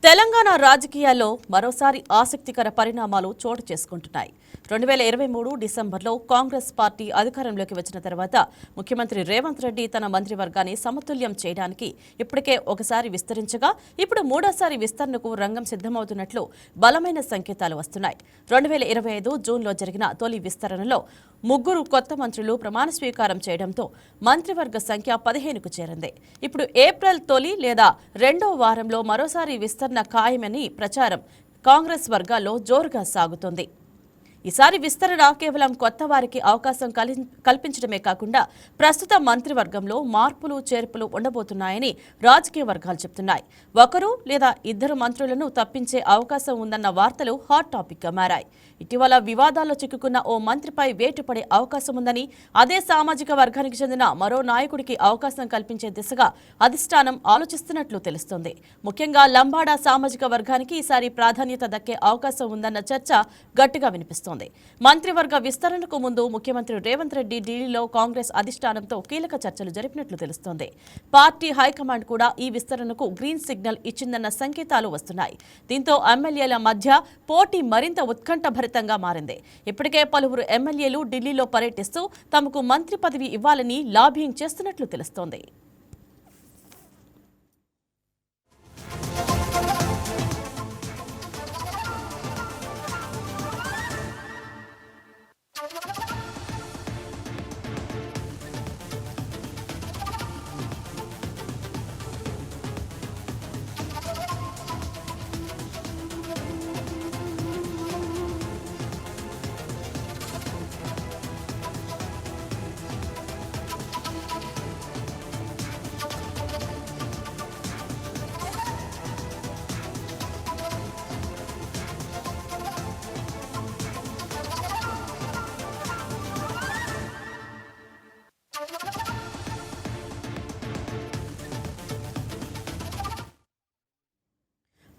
తెలంగాణ రాజకీయాల్లో మరోసారి ఆసక్తికర పరిణామాలు చోటు చేసుకుంటున్నాయి. 2023 డిసెంబర్లో కాంగ్రెస్ పార్టీ అధికారంలోకి వచ్చిన తర్వాత ముఖ్యమంత్రి రేవంత్ రెడ్డి తన మంత్రివర్గాన్ని సమతుల్యం చేయడానికి ఇప్పటికే ఒకసారి విస్తరించగా ఇప్పుడు మూడోసారి విస్తరణకు రంగం సిద్ధమవుతున్నట్లు బలమైన సంకేతాలు వస్తున్నాయి. 2025 జూన్లో జరిగిన తొలి విస్తరణలో 3 కొత్త మంత్రులు ప్రమాణ స్వీకారం చేయడంతో మంత్రివర్గ సంఖ్య 15కు చేరింది. ఇప్పుడు ఏప్రిల్ తొలి లేదా రెండో వారంలో మరోసారి విస్తరణ ఖాయమని ప్రచారం కాంగ్రెస్ వర్గాల్లో జోరుగా సాగుతోంది. ఈసారి విస్తరణ కేవలం కొత్త వారికి అవకాశం కల్పించడమే కాకుండా ప్రస్తుత మంత్రివర్గంలో మార్పులు చేర్పులు ఉండబోతున్నాయని రాజకీయ వర్గాలు చెబుతున్నాయి. ఒకరు లేదా ఇద్దరు మంత్రులను తప్పించే అవకాశం ఉందన్న వార్తలు హాట్ టాపిక్గా మారాయి. ఇటీవల వివాదాల్లో చిక్కుకున్న ఓ మంత్రిపై వేటు పడే అవకాశం ఉందని, అదే సామాజిక వర్గానికి చెందిన మరో నాయకుడికి అవకాశం కల్పించే దిశగా అధిష్టానం ఆలోచిస్తున్నట్లు తెలుస్తోంది. ముఖ్యంగా లంబాడా సామాజిక వర్గానికి ఈసారి ప్రాధాన్యత దక్కే అవకాశం ఉందన్న చర్చ గట్టిగా వినిపిస్తోంది. మంత్రివర్గ విస్తరణకు ముందు ముఖ్యమంత్రి రేవంత్ రెడ్డి ఢిల్లీలో కాంగ్రెస్ అధిష్టానంతో కీలక చర్చలు జరిపినట్లు తెలుస్తోంది. పార్టీ హైకమాండ్ కూడా ఈ విస్తరణకు గ్రీన్ సిగ్నల్ ఇచ్చిందన్న సంకేతాలు వస్తున్నాయి. దీంతో ఎమ్మెల్యేల మధ్య పోటీ మరింత ఉత్కంఠభరితంగా మారింది. ఇప్పటికే పలువురు ఎమ్మెల్యేలు ఢిల్లీలో పర్యటిస్తూ తమకు మంత్రి పదవి ఇవ్వాలని లాబింగ్ చేస్తున్నట్లు తెలుస్తోంది.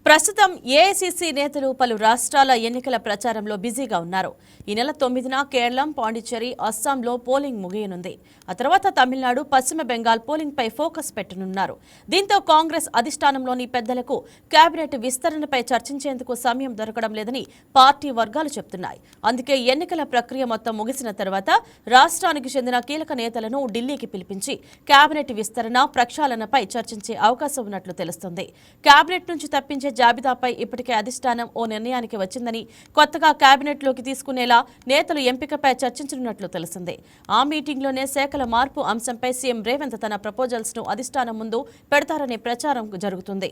ప్రస్తుతం ఏఐసీసీ నేతలు పలు రాష్ట్రాల ఎన్నికల ప్రచారంలో బిజీగా ఉన్నారు. ఈ నెల 9న కేరళం, పాండిచ్చేరి, అస్సాంలో పోలింగ్ ముగియనుంది. ఆ తర్వాత తమిళనాడు, పశ్చిమ బెంగాల్ పోలింగ్పై ఫోకస్ పెట్టనున్నారు. దీంతో కాంగ్రెస్ అధిష్టానంలోని పెద్దలకు కేబినెట్ విస్తరణపై చర్చించేందుకు సమయం దొరకడం లేదని పార్టీ వర్గాలు చెబుతున్నాయి. అందుకే ఎన్నికల ప్రక్రియ మొత్తం ముగిసిన తర్వాత రాష్ట్రానికి చెందిన కీలక నేతలను ఢిల్లీకి పిలిపించి కేబినెట్ విస్తరణ, ప్రక్షాళనపై చర్చించే అవకాశం ఉన్నట్లు తెలుస్తుంది. కేబినెట్ నుంచి తప్పించే జాబితాపై ఇప్పటికే అధిష్టానం ఓ నిర్ణయానికి వచ్చిందని, కొత్తగా కేబినెట్లోకి తీసుకునేలా నేతలు ఎంపికపై చర్చించనున్నట్లు తెలిసింది. ఆ మీటింగ్లోనే శాఖల మార్పు అంశంపై సీఎం రేవంత్ తన ప్రపోజల్స్ ను అధిష్టానం ముందు పెడతారనే ప్రచారం జరుగుతుంది.